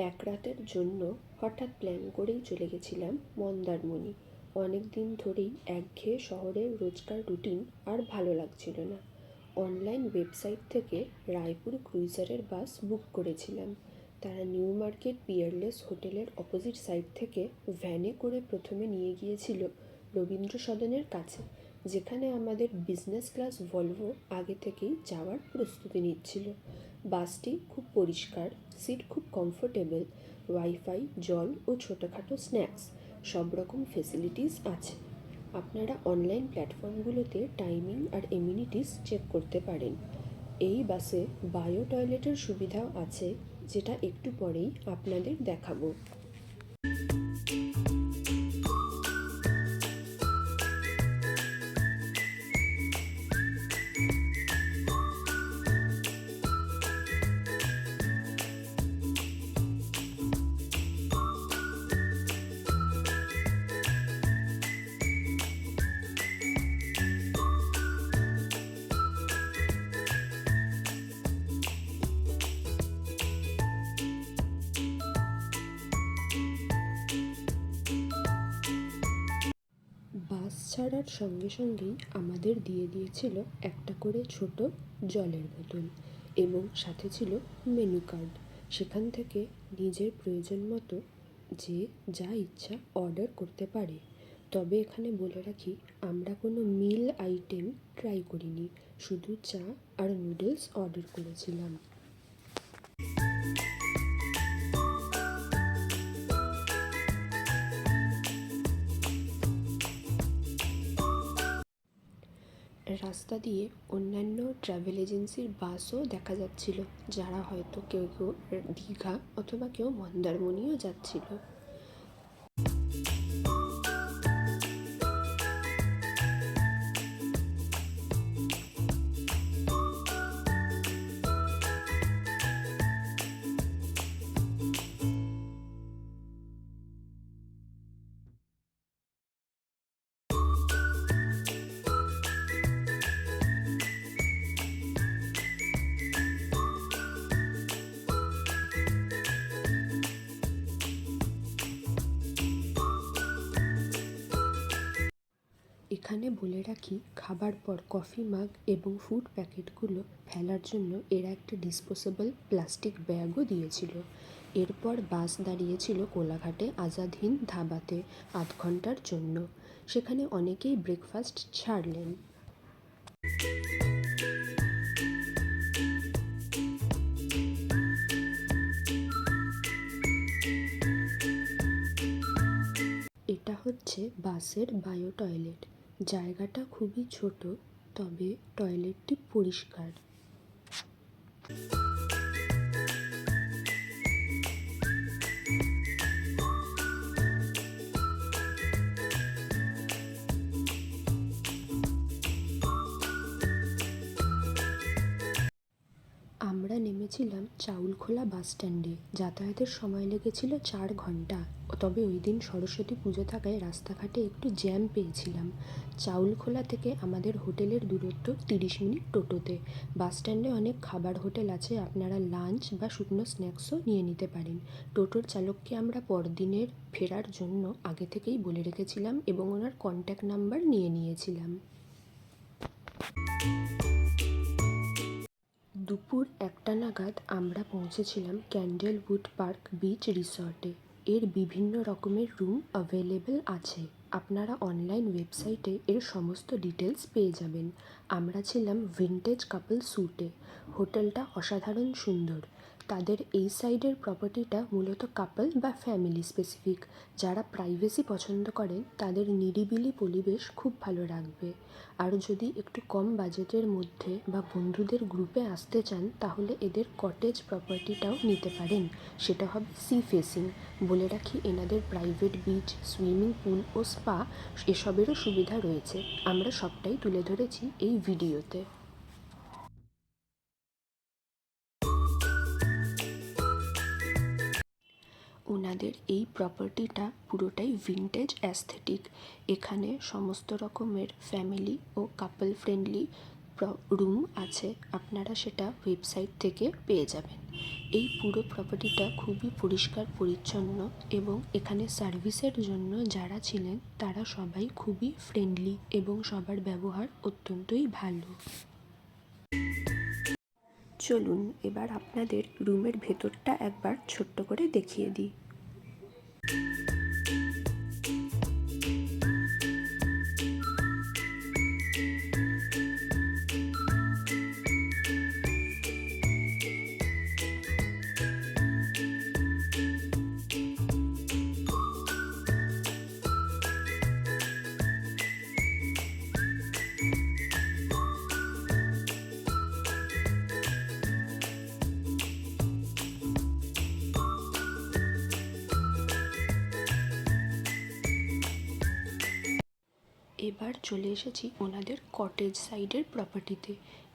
এক রাতের জন্য হঠাৎ প্ল্যান করেই চলে গেছিলাম মন্দারমণি। অনেক দিন ধরেই একঘেয়ে শহরের রোজকার রুটিন আর ভালো লাগছিল না। অনলাইন ওয়েবসাইট থেকে রায়পুর ক্রুইজারের বাস বুক করেছিলাম। তারা নিউ মার্কেট পিয়ারলেস হোটেলের অপোজিট সাইড থেকে ভ্যানে করে প্রথমে নিয়ে গিয়েছিল রবীন্দ্র সদনের কাছে, যেখানে আমাদের বিজনেস ক্লাস ভলভো আগে থেকেই যাওয়ার প্রস্তুতি নিচ্ছিল। বাসটি খুব পরিষ্কার, সিট খুব কমফোর্টেবল, ওয়াইফাই, জল ও ছোটোখাটো স্ন্যাক্স সব রকম ফেসিলিটিস আছে। আপনারা অনলাইন প্ল্যাটফর্মগুলোতে টাইমিং আর এমিনিটিস চেক করতে পারেন। এই বাসে বায়ো টয়লেটের সুবিধাও আছে, যেটা একটু পরেই আপনাদের দেখাবো। বাস ছাড়ার সঙ্গে সঙ্গেই আমাদের দিয়ে দিয়েছিল একটা করে ছোট জলের বোতল এবং সাথে ছিল মেনু কার্ড। সেখান থেকে নিজের প্রয়োজন মতো যে যা ইচ্ছা অর্ডার করতে পারে। তবে এখানে বলে রাখি, আমরা কোনো মিল আইটেম ট্রাই করিনি, শুধু চা আর নুডলস অর্ডার করেছিলাম। রাস্তা দিয়ে অন্যান্য ট্রাভেল এজেন্সির বাসও দেখা যাচ্ছিল, যারা হয়তো কেউ কেউ দীঘা অথবা কেউ মন্দারমণিও যাচ্ছিল। এখানে বলে রাখি, খাবার পর কফি মাগ এবং ফুড প্যাকেটগুলো ফেলার জন্য এরা একটা ডিসপোজেবল প্লাস্টিক ব্যাগও দিয়েছিল। এরপর বাস দাঁড়িয়েছিল কোলাঘাটে আজাদ হিন্দ ধাবাতে ৮ ঘন্টার জন্য। সেখানে অনেকেই ব্রেকফাস্ট ছাড়লেন। এটা হচ্ছে বাসের বায়ো টয়লেট। জায়গাটা খুবই ছোট, তবে টয়লেটটি পরিষ্কার। আমরা নেমেছিলাম চাউলখোলা বাস স্ট্যান্ডে। যাতায়াতের সময় লেগেছিল ৪ ঘন্টা। তবে ওই দিন সরস্বতী পুজো থাকায় রাস্তাঘাটে একটু জ্যাম পেয়েছিলাম। চাউলখোলা থেকে আমাদের হোটেলের দূরত্ব ৩০ মিনিট টোটোতে। বাস স্ট্যান্ডে অনেক খাবার হোটেল আছে, আপনারা লাঞ্চ বা শুকনো স্ন্যাক্সও নিয়ে নিতে পারেন। টোটোর চালককে আমরা পরদিনের ফেরার জন্য আগে থেকেই বলে রেখেছিলাম এবং ওনার কন্ট্যাক্ট নাম্বার নিয়ে নিয়েছিলাম। দুপুর ১টা নাগাদ আমরা পৌঁছেছিলাম ক্যান্ডেলউড পার্ক বিচ রিসর্টে। এর বিভিন্ন রকমের রুম অ্যাভেলেবল আছে। আপনারা অনলাইন ওয়েবসাইটে এর সমস্ত ডিটেলস পেয়ে যাবেন। আমরা ছিলাম ভিন্টেজ কাপল স্যুটে। হোটেলটা অসাধারণ সুন্দর। তাদের এই সাইডের প্রপার্টিটা মূলত কাপল বা ফ্যামিলি স্পেসিফিক। যারা প্রাইভেসি পছন্দ করেন তাদের নিরিবিলি পরিবেশ খুব ভালো লাগবে। আর যদি একটু কম বাজেটের মধ্যে বা বন্ধুদের গ্রুপে আসতে চান, তাহলে এদের কটেজ প্রপার্টিটাও নিতে পারেন। সেটা হবে সি ফেসিং। বলে রাখি, এনাদের প্রাইভেট বিচ, সুইমিং পুল ও স্পা এসবেরও সুবিধা রয়েছে। আমরা সবটাই তুলে ধরেছি এই ভিডিওতে। ওনাদের এই প্রপার্টিটা পুরোটাই ভিন্টেজ অ্যাস্থেটিক। এখানে সমস্ত রকমের ফ্যামিলি ও কাপল ফ্রেন্ডলি রুম আছে, আপনারা সেটা ওয়েবসাইট থেকে পেয়ে যাবেন। এই পুরো প্রপার্টিটা খুবই পরিষ্কার পরিচ্ছন্ন এবং এখানে সার্ভিসের জন্য যারা ছিলেন তারা সবাই খুবই ফ্রেন্ডলি এবং সবার ব্যবহার অত্যন্তই ভালো। চলুন এবার আপনাদের রুমের ভেতরটা একবার ছোট্ট করে দেখিয়ে দিই। এবার চলে এসেছি ওনাদের কটেজ সাইডের প্রপার্টিতে।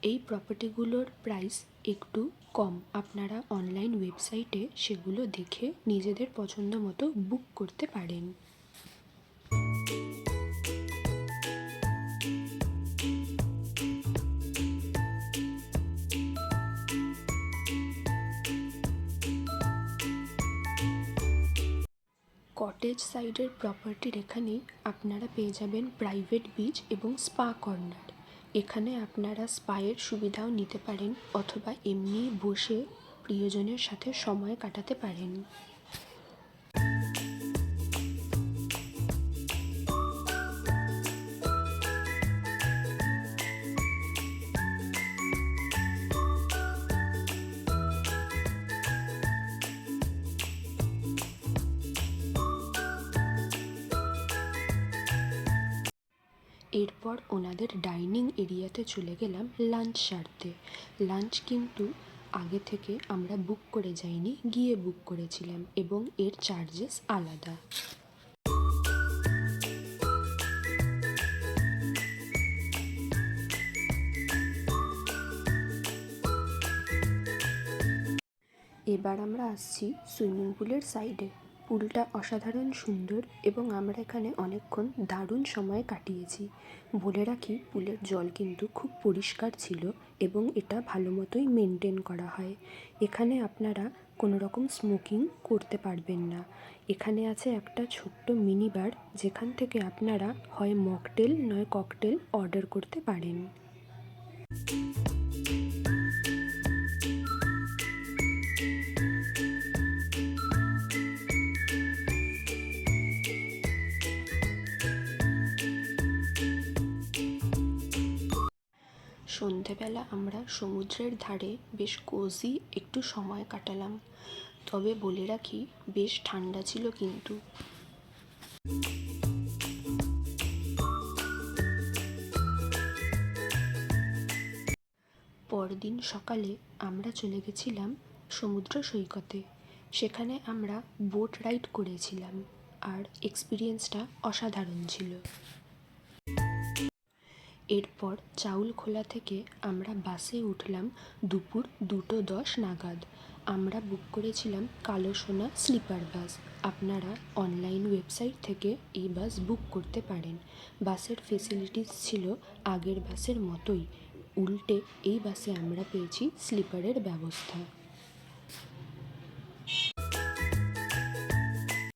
এই প্রপার্টিগুলোর প্রাইস একটু কম, আপনারা অনলাইন ওয়েবসাইটে সেগুলো দেখে নিজেদের পছন্দ মতো বুক করতে পারেন। কটেজ সাইডের প্রপার্টির এখানেই আপনারা পেয়ে যাবেন প্রাইভেট বিচ এবং স্পা কর্নার। এখানে আপনারা স্পায়ের সুবিধাও নিতে পারেন অথবা এমনি বসে প্রিয়জনের সাথে সময় কাটাতে পারেন। এরপর ওনাদের ডাইনিং এরিয়াতে চলে গেলাম লাঞ্চ সারতে। লাঞ্চ কিন্তু আগে থেকে আমরা বুক করে যাইনি, গিয়ে বুক করেছিলাম এবং এর চার্জেস আলাদা। এবার আমরা আসছি সুইমিং পুলের সাইডে। পুলটা অসাধারণ সুন্দর এবং আমরা এখানে অনেকক্ষণ দারুণ সময় কাটিয়েছি। বলে রাখি, পুলের জল কিন্তু খুব পরিষ্কার ছিল এবং এটা ভালো মতোই মেনটেন করা হয়। এখানে আপনারা কোনো রকম স্মোকিং করতে পারবেন না। এখানে আছে একটা ছোট্ট মিনি বার, যেখান থেকে আপনারা হয় মকটেল নয় ককটেল অর্ডার করতে পারেন। সন্ধেবেলা আমরা সমুদ্রের ধারে বেশ কোজি একটু সময় কাটালাম। তবে বলে রাখি, বেশ ঠান্ডা ছিল কিন্তু। পরদিন সকালে আমরা চলে গেছিলাম সমুদ্র সৈকতে। সেখানে আমরা বোট রাইড করেছিলাম আর এক্সপিরিয়েন্সটা অসাধারণ ছিল। এরপর চাউলখোলা থেকে আমরা বাসে উঠলাম দুপুর 2:10 নাগাদ। আমরা বুক করেছিলাম কালো সোনা স্লিপার বাস। আপনারা অনলাইন ওয়েবসাইট থেকে এই বাস বুক করতে পারেন। বাসের ফেসিলিটিস ছিল আগের বাসের মতোই, উল্টে এই বাসে আমরা পেয়েছি স্লিপারের ব্যবস্থা।